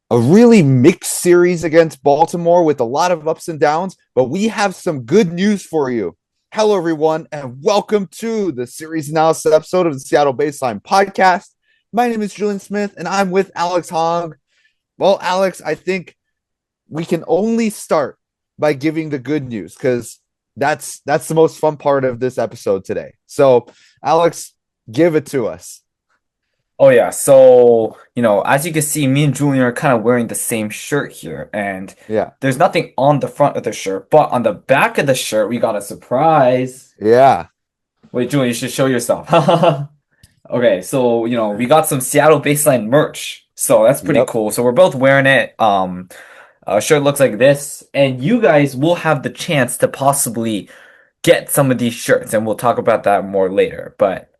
a really mixed series against Baltimore with a lot of ups and downs, but we have some good news for you. Hello, everyone, and welcome to the series analysis episode of the Seattle Baseline podcast. My name is Julian Smith, and I'm with Alex Hong. Well, Alex, I think we can only start by giving the good news because that's the most fun part of this episode today. So, Alex, give it to us. Oh yeah, so as you can see, me and Julian are kind of wearing the same shirt here, and Yeah, there's nothing on the front of the shirt, but on the back of the shirt, we got a surprise. yeah, Wait, Julian, you should show yourself. Okay, so we got some Seattle Baseline merch, so that's pretty yep. cool. So we're both wearing it. Shirt looks like this, and you guys will have the chance to possibly get some of these shirts, and we'll talk about that more later. But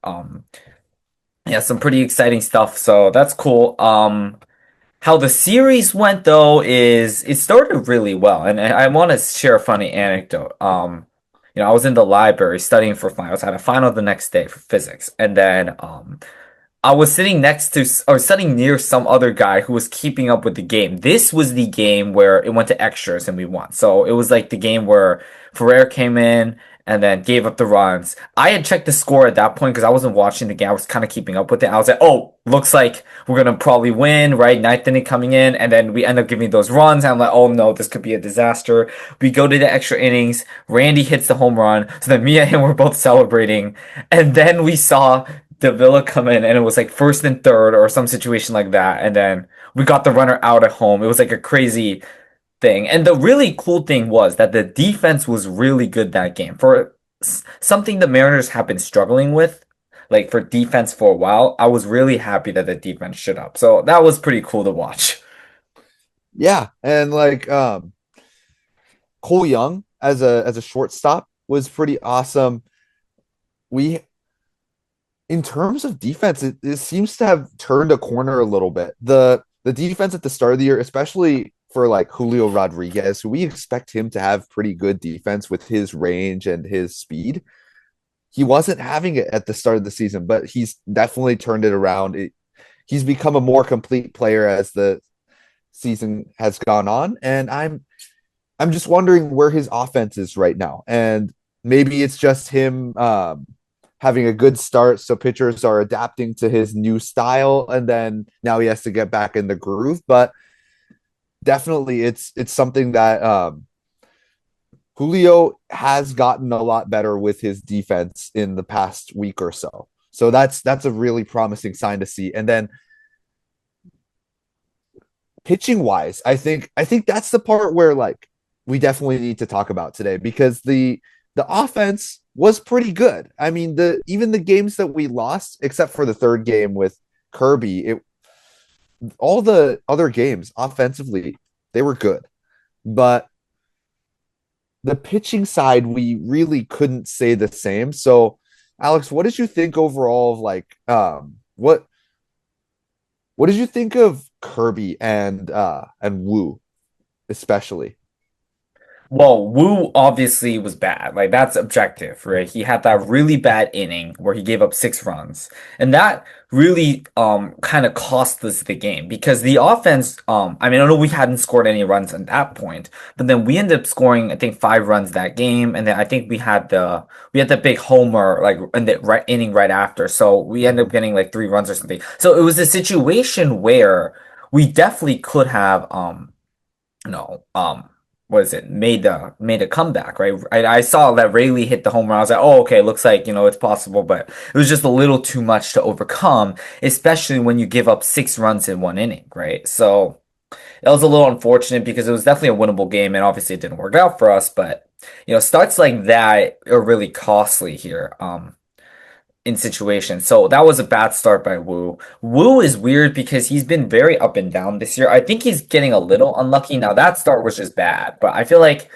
yeah, some pretty exciting stuff. So that's cool. How the series went though is it started really well, and I want to share a funny anecdote. I was in the library studying for finals. I had a final the next day for physics, and then I was sitting next to or sitting near some other guy who was keeping up with the game. This was the game where it went to extras and we won. So it was like the game where Ferrer came in and then gave up the runs. I had checked the score at that point because I wasn't watching the game. I was kind of keeping up with it. I was like, oh, looks like we're gonna probably win, right? Ninth inning coming in, and then we end up giving those runs. And I'm like, oh no, this could be a disaster. We go to the extra innings. Randy hits the home run. So then me and him were both celebrating. And then we saw Davila come in and it was like first and third or some situation like that. And then we got the runner out at home. It was like a crazy thing. And the really cool thing was that the defense was really good that game. For something the Mariners have been struggling with, like for defense for a while, I was really happy that the defense shut up. So that was pretty cool to watch. Yeah, and like Cole Young as a shortstop was pretty awesome. We in terms of defense, it seems to have turned a corner a little bit. The defense at the start of the year, especially for like Julio Rodriguez, who we expect him to have pretty good defense with his range and his speed. He wasn't having it at the start of the season, but he's definitely turned it around. He's become a more complete player as the season has gone on, and I'm just wondering where his offense is right now. And maybe it's just him having a good start. So pitchers are adapting to his new style. And then now he has to get back in the groove. But definitely it's something that Julio has gotten a lot better with his defense in the past week or so. So that's a really promising sign to see. And then pitching wise, I think that's the part where like we definitely need to talk about today because the offense was pretty good. I mean, the even the games that we lost, except for the third game with Kirby, it all the other games offensively they were good, but the pitching side we really couldn't say the same. So, Alex, what did you think overall of like what did you think of Kirby and Wu especially? Well, Wu obviously was bad. Like that's objective, right? He had that really bad inning where he gave up 6 runs. And that really kind of cost us the game because the offense I mean I know we hadn't scored any runs at that point, but then we ended up scoring I think 5 runs that game and then I think we had the big homer like in the right inning right after. So we ended up getting like 3 runs or something. So it was a situation where we definitely could have you know, what is it? Made a comeback, right? I saw that Rayleigh hit the home run. I was like, oh, okay, looks like it's possible, but it was just a little too much to overcome, especially when you give up 6 runs in one inning, right? So that was a little unfortunate because it was definitely a winnable game, and obviously it didn't work out for us. But starts like that are really costly here. In situations. So that was a bad start by Wu. Wu is weird because he's been very up and down this year. I think he's getting a little unlucky. Now that start was just bad, but I feel like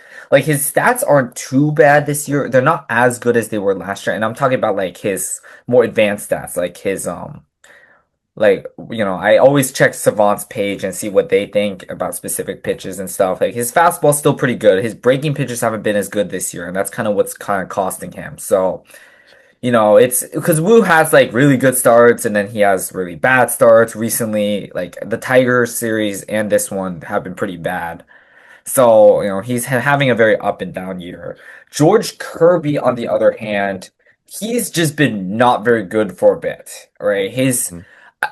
his stats aren't too bad this year. They're not as good as they were last year. And I'm talking about like his more advanced stats, like his I always check Savant's page and see what they think about specific pitches and stuff. Like his fastball's still pretty good. His breaking pitches haven't been as good this year, and that's kind of what's kind of costing him. So It's because Wu has like really good starts and then he has really bad starts recently. Like the Tiger series and this one have been pretty bad. So, he's having a very up and down year. George Kirby, on the other hand, he's just been not very good for a bit, right? Mhm.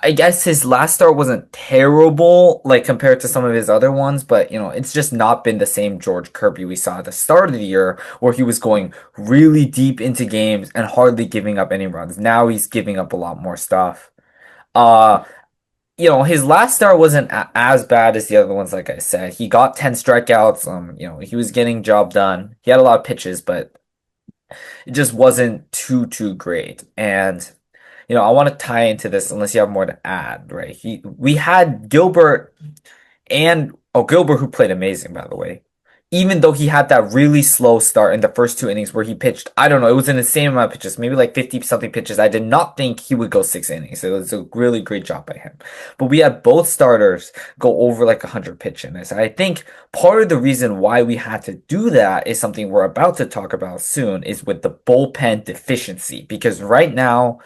I guess his last start wasn't terrible, like compared to some of his other ones, but it's just not been the same George Kirby we saw at the start of the year, where he was going really deep into games and hardly giving up any runs. Now he's giving up a lot more stuff. Uh, his last start wasn't as bad as the other ones, like I said. He got 10 strikeouts. He was getting job done. He had a lot of pitches, but it just wasn't too great. And I want to tie into this unless you have more to add, right? We had Gilbert and Gilbert, who played amazing, by the way. Even though he had that really slow start in the first two innings where he pitched, I don't know, it was an insane amount of pitches, maybe like 50 something pitches. I did not think he would go 6 innings. It was a really great job by him. But we had both starters go over like 100 pitch innings. I think part of the reason why we had to do that is something we're about to talk about soon, is with the bullpen deficiency. Because right now,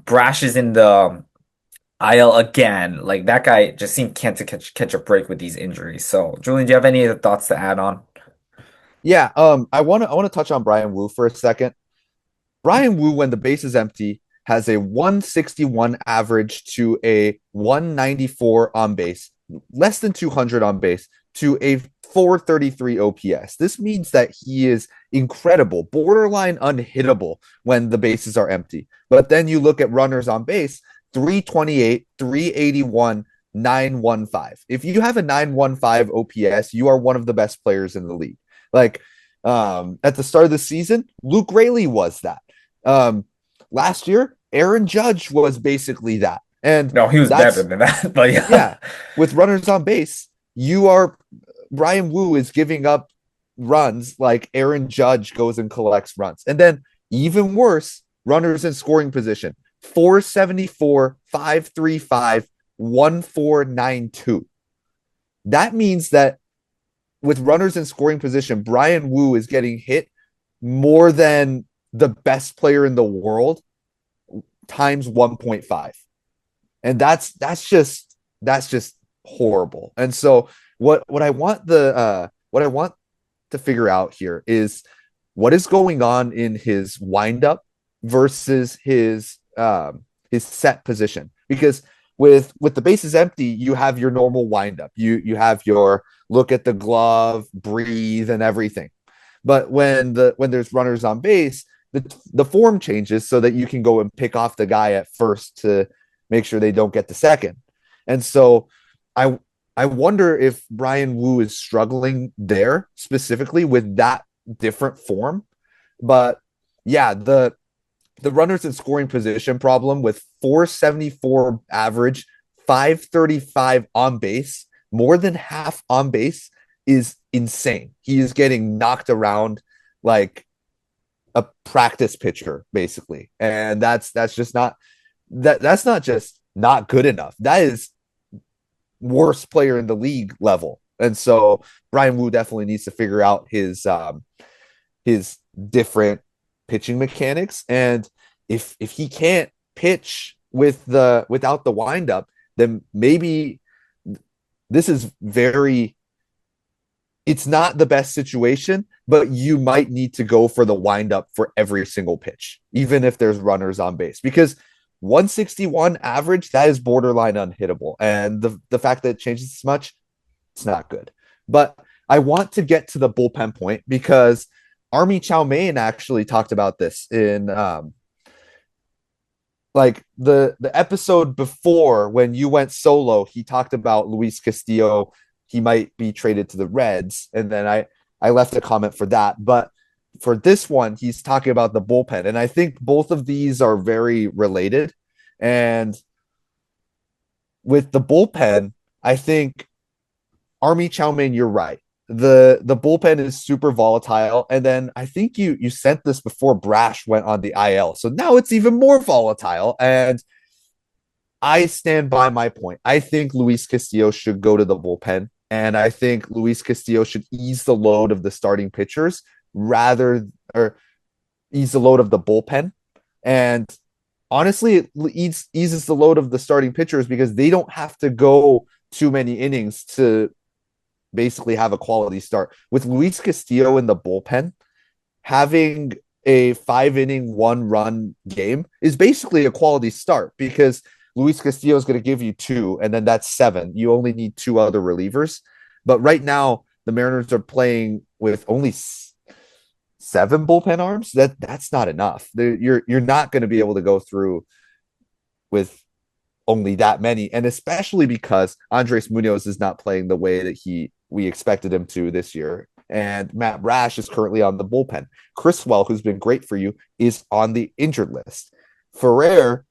Brash is in the IL again. Like that guy just seemed can't to catch a break with these injuries. So, Julian, do you have any other thoughts to add on? Yeah, I want to touch on Brian Wu for a second. Brian Wu, when the base is empty, has a 161 average to a 194 on base, less than 200 on base, to a 433 OPS. This means that he is incredible, borderline unhittable when the bases are empty. But then you look at runners on base, 328, 381, 915. If you have a 915 OPS, you are one of the best players in the league. Like at the start of the season, Luke Raley was that. Um, Last year, Aaron Judge was basically that. And No, he was better that's, than that. But yeah. yeah, with runners on base, you are, Brian Wu is giving up runs like Aaron Judge goes and collects runs. And then even worse, runners in scoring position, 474, 535, 1492. That means that with runners in scoring position, Brian Wu is getting hit more than the best player in the world times 1.5. And that's just horrible. And so what I want to figure out here is what is going on in his windup versus his set position. Because with the bases empty, you have your normal windup. You have your look at the glove, breathe, and everything. But when there's runners on base, the form changes so that you can go and pick off the guy at first to make sure they don't get the second. And so I I wonder if Brian Wu is struggling there specifically with that different form. But yeah, the runners in scoring position problem with 474 average, 535 on base, more than half on base is insane. He is getting knocked around like a practice pitcher, basically. And that's just not that's not just not good enough. That is worst player in the league level. And so Brian Wu definitely needs to figure out his different pitching mechanics. And if he can't pitch without the windup, then maybe this is very it's not the best situation, but you might need to go for the windup for every single pitch, even if there's runners on base. Because 161 average, that is borderline unhittable. And the fact that it changes this much, it's not good. But I want to get to the bullpen point because Army Chow Mein actually talked about this in like the episode before when you went solo. He talked about Luis Castillo. He might be traded to the Reds, and then I left a comment for that. But for this one, he's talking about the bullpen, and I think both of these are very related. And with the bullpen, I think Army Chow Mein, you're right. The bullpen is super volatile, and then I think you sent this before Brash went on the IL, so now it's even more volatile. And I stand by my point. I think Luis Castillo should go to the bullpen, and I think Luis Castillo should ease the load of the starting pitchers rather or ease the load of the bullpen And honestly, it eases the load of the starting pitchers because they don't have to go too many innings to basically have a quality start. With Luis Castillo in the bullpen, having a 5 inning, 1 run game is basically a quality start because Luis Castillo is going to give you two, and then that's seven. You only need two other relievers. But right now, the Mariners are playing with only seven bullpen arms. That's not enough. You're not going to be able to go through with only that many, and especially because Andres Munoz is not playing the way that we expected him to this year. And Matt Brash is currently on the bullpen. Criswell, who's been great for you, is on the injured list. Ferrer,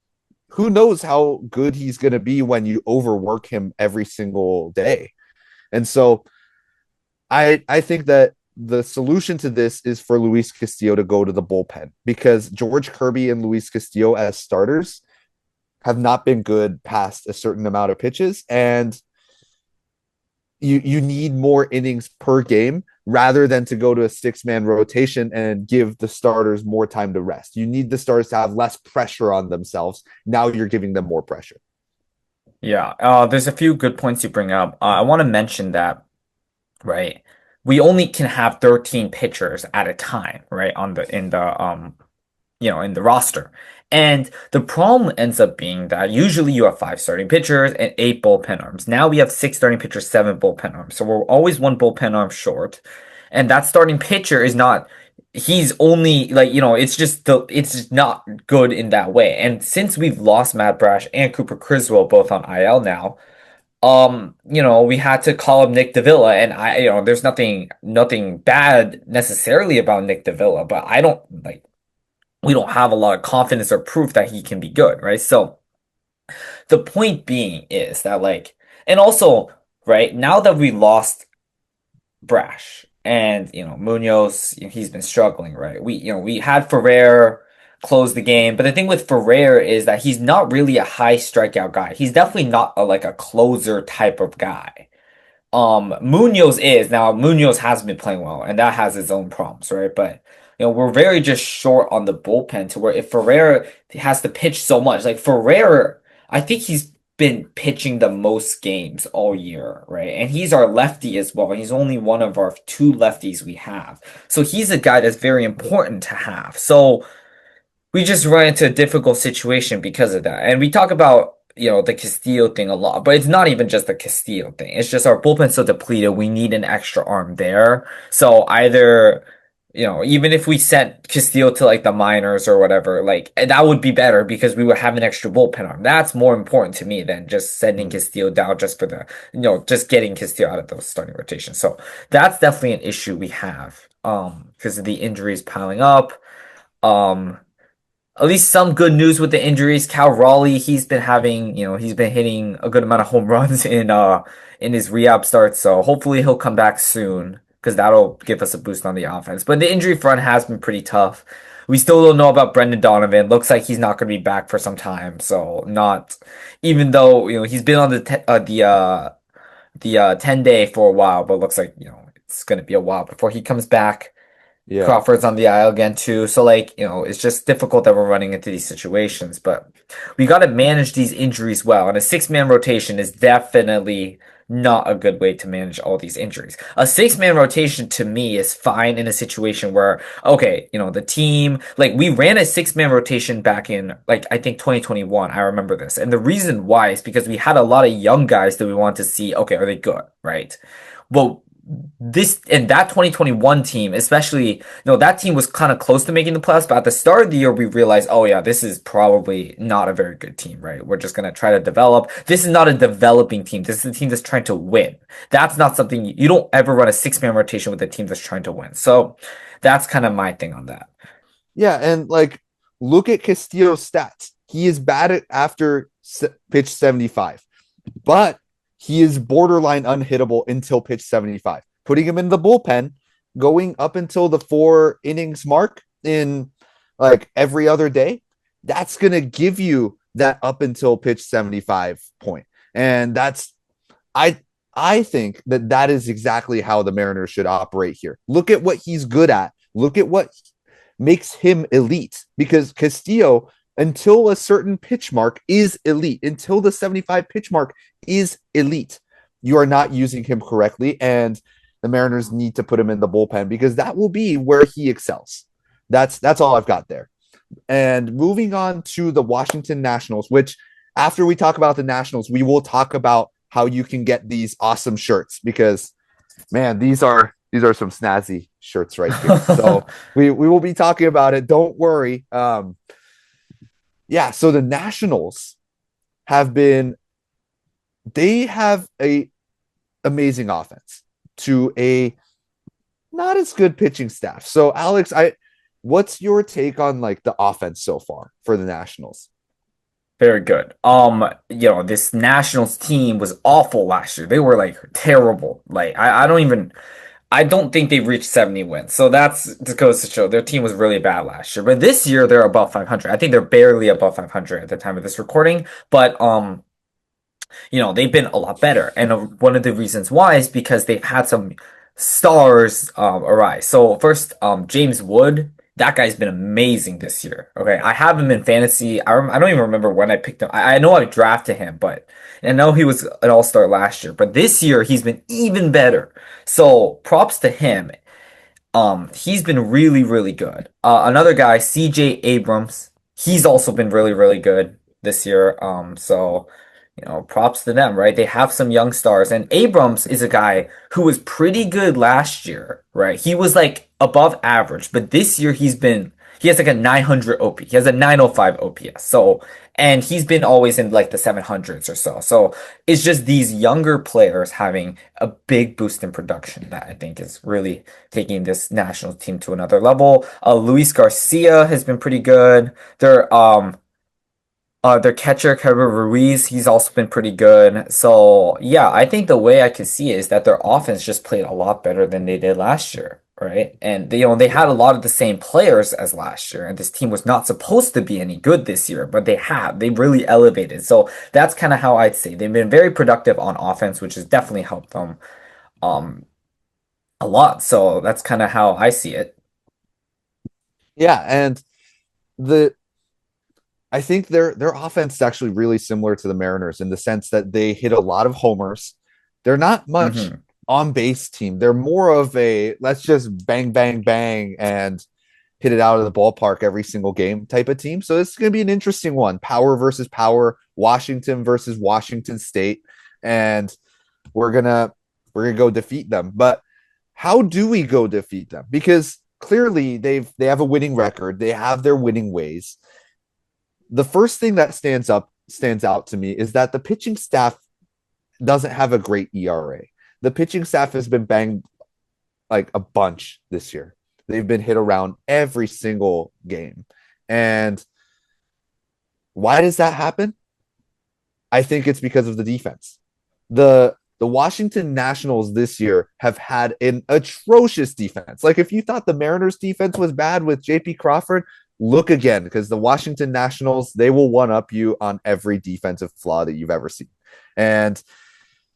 who knows how good he's going to be when you overwork him every single day. And so I think that the solution to this is for Luis Castillo to go to the bullpen because George Kirby and Luis Castillo as starters have not been good past a certain amount of pitches, and you need more innings per game rather than to go to a 6-man rotation and give the starters more time to rest. You need the starters to have less pressure on themselves. Now you're giving them more pressure. Yeah, there's a few good points you bring up. I want to mention that, right? We only can have 13 pitchers at a time, right? In the roster. And the problem ends up being that usually you have five starting pitchers and eight bullpen arms. Now we have six starting pitchers, seven bullpen arms. So we're always one bullpen arm short. And that starting pitcher is not, he's only like, it's just not good in that way. And since we've lost Matt Brash and Cooper Criswell both on IL now, we had to call up Nick Davila, and there's nothing bad necessarily about Nick Davila, but I don't like we don't have a lot of confidence or proof that he can be good, right? So the point being is that and also, right, now that we lost Brash and, Munoz, he's been struggling, right? We had Ferrer close the game, but the thing with Ferrer is that he's not really a high strikeout guy. He's definitely not a closer type of guy. Munoz is now. Munoz has been playing well, and that has its own problems, right? But we're very just short on the bullpen to where if Ferrer has to pitch so much, like Ferrer, I think he's been pitching the most games all year, right? And he's our lefty as well. He's only one of our two lefties we have, so he's a guy that's very important to have. So we just run into a difficult situation because of that. And we talk about, the Castillo thing a lot, but it's not even just the Castillo thing. It's just our bullpen's so depleted. We need an extra arm there. So either, even if we sent Castillo to the minors or whatever, that would be better because we would have an extra bullpen arm. That's more important to me than just sending Castillo down just for just getting Castillo out of those starting rotations. So that's definitely an issue we have, because of the injuries piling up. Um, at least some good news with the injuries. Cal Raleigh, he's been hitting a good amount of home runs in his rehab starts. So hopefully he'll come back soon because that'll give us a boost on the offense. But the injury front has been pretty tough. We still don't know about Brendan Donovan. Looks like he's not going to be back for some time. So not, even though he's been on the 10-day for a while, but looks like it's going to be a while before he comes back. Yeah. Crawford's on the aisle again too. So it's just difficult that we're running into these situations, but we got to manage these injuries well. And a 6-man rotation is definitely not a good way to manage all these injuries. A 6-man rotation to me is fine in a situation where, okay, the team, we ran a 6-man rotation back in I think 2021. I remember this. And the reason why is because we had a lot of young guys that we want to see, okay, are they good, right? Well, that 2021 team, especially, that team was kind of close to making the playoffs, but at the start of the year, we realized, oh yeah, this is probably not a very good team, right? We're just going to try to develop. This is not a developing team. This is a team that's trying to win. That's not something you don't ever run a 6-man rotation with a team that's trying to win. So that's kind of my thing on that. Yeah, and look at Castillo's stats. He is batted after pitch 75, but he is borderline unhittable until pitch 75. Putting him in the bullpen, going up until the 4 innings mark in every other day, that's going to give you that up until pitch 75 point. And I think that is exactly how the Mariners should operate here. Look at what he's good at. Look at what makes him elite because Castillo, until a certain pitch mark, is elite. Until the 75 pitch mark is elite. You are not using him correctly, and the Mariners need to put him in the bullpen because that will be where he excels. That's all I've got there. And moving on to the Washington Nationals, which after we talk about the Nationals, we will talk about how you can get these awesome shirts because man, these are some snazzy shirts right here. So we will be talking about it. Don't worry. Yeah, so the Nationals have been they have a amazing offense to a not as good pitching staff. So Alex, I what's your take on like the offense so far for the Nationals? Very good. This Nationals team was awful last year. They were like terrible. Like I don't think they reached 70 wins. So that's just goes to show their team was really bad last year. But this year they're above 500. I think they're barely above 500 at the time of this recording. But they've been a lot better. And one of the reasons why is because they've had some stars arise. So first, James Wood, that guy's been amazing this year. Okay, I have him in fantasy. I don't even remember when I picked him. I know I drafted him, but I know he was an all-star last year. But this year he's been even better. So props to him. He's been really, really good. Another guy, CJ Abrams, he's also been really, really good this year. Props to them, right? They have some young stars, and Abrams is a guy who was pretty good last year, right? He was like above average, but this year he has like a 900 OP. He has a 905 OPS. So, and he's been always in like the 700s or so. So it's just these younger players having a big boost in production that I think is really taking this national team to another level. Luis Garcia has been pretty good. Their catcher, Kevin Ruiz, he's also been pretty good. So, yeah, I think the way I could see it is that their offense just played a lot better than they did last year, right? And they had a lot of the same players as last year, and this team was not supposed to be any good this year, but they have. They really elevated. So that's kind of how I'd say they've been very productive on offense, which has definitely helped them um a lot. So that's kind of how I see it. Yeah, and the I think their offense is actually really similar to the Mariners in the sense that they hit a lot of homers. They're not much Hmm. on base team. They're more of a let's just bang bang bang and hit it out of the ballpark every single game type of team. So it's going to be an interesting one. Power versus power, Washington versus Washington State, and we're going to go defeat them. But how do we go defeat them? Because clearly they have a winning record. They have their winning ways. The first thing that stands out to me is that the pitching staff doesn't have a great ERA. The pitching staff has been banged like a bunch this year. They've been hit around every single game. And why does that happen? I think it's because of the defense. The Washington Nationals this year have had an atrocious defense. Like if you thought the Mariners defense was bad with JP Crawford, look again because the Washington Nationals, they will one up you on every defensive flaw that you've ever seen. And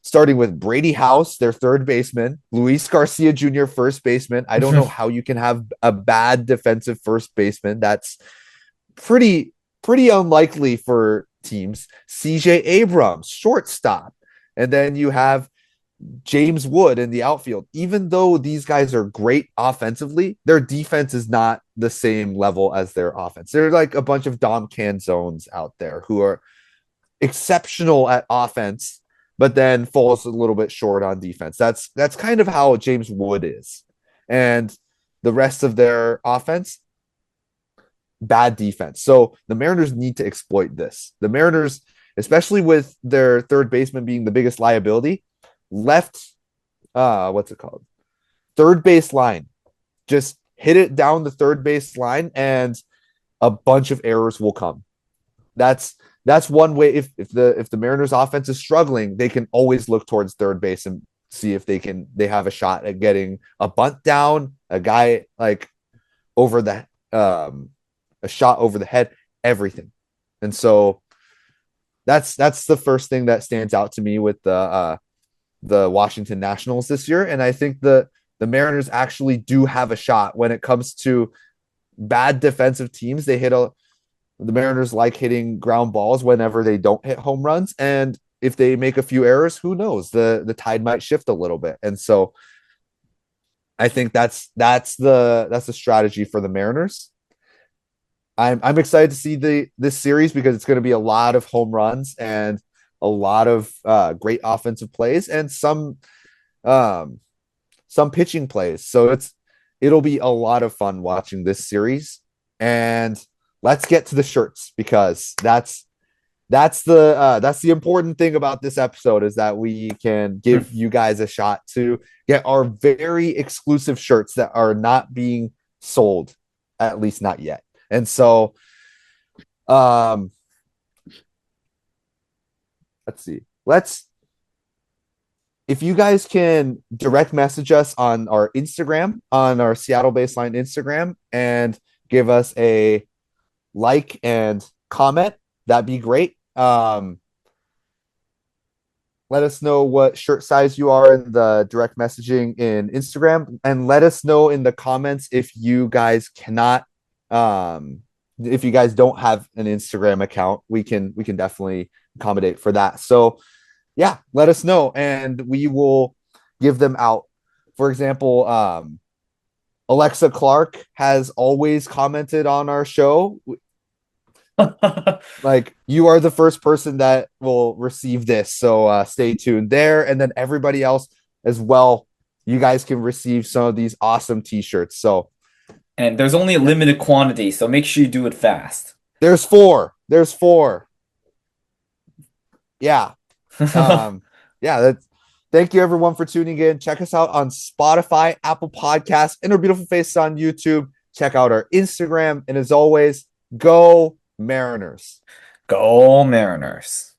starting with Brady House, their third baseman, Luis Garcia Jr., first baseman. I don't know how you can have a bad defensive first baseman. That's pretty unlikely for teams. CJ Abrams, shortstop. And then you have James Wood in the outfield. Even though these guys are great offensively, their defense is not the same level as their offense. They're like a bunch of Dom Canzones out there who are exceptional at offense, but then falls a little bit short on defense. That's kind of how James Wood is. And the rest of their offense, bad defense. So the Mariners need to exploit this. The Mariners, especially with their third baseman being the biggest liability, left what's it called? Third base line. Just hit it down the third base line and a bunch of errors will come. That's one way if the Mariners offense is struggling, they can always look towards third base and see if they have a shot at getting a bunt down, a guy like over the a shot over the head, everything. And so that's the first thing that stands out to me with the Washington Nationals this year. And I think the Mariners actually do have a shot when it comes to bad defensive teams, the Mariners like hitting ground balls whenever they don't hit home runs. And if they make a few errors, who knows? The tide might shift a little bit. And so I think that's the strategy for the Mariners. I'm excited to see this series because it's going to be a lot of home runs and a lot of great offensive plays and um, some pitching plays. So it'll be a lot of fun watching this series. And let's get to the shirts because that's the important thing about this episode is that we can give you guys a shot to get our very exclusive shirts that are not being sold, at least not yet. And so um let's see. Let's if you guys can direct message us on our Instagram, on our Seattle Baseline Instagram, and give us a like and comment, that'd be great. Let us know what shirt size you are in the direct messaging in Instagram, and let us know in the comments if you guys don't have an Instagram account. We can definitely accommodate for that. So yeah, let us know and we will give them out. For example, Alexa Clark has always commented on our show. Like, you are the first person that will receive this. So stay tuned there. And then everybody else as well, you guys can receive some of these awesome t-shirts. So And there's only a limited quantity, so make sure you do it fast. there's four. Yeah. Yeah, thank you everyone for tuning in. Check us out on Spotify, Apple Podcasts, and our beautiful faces on YouTube. Check out our Instagram. And as always, go Mariners. Go Mariners.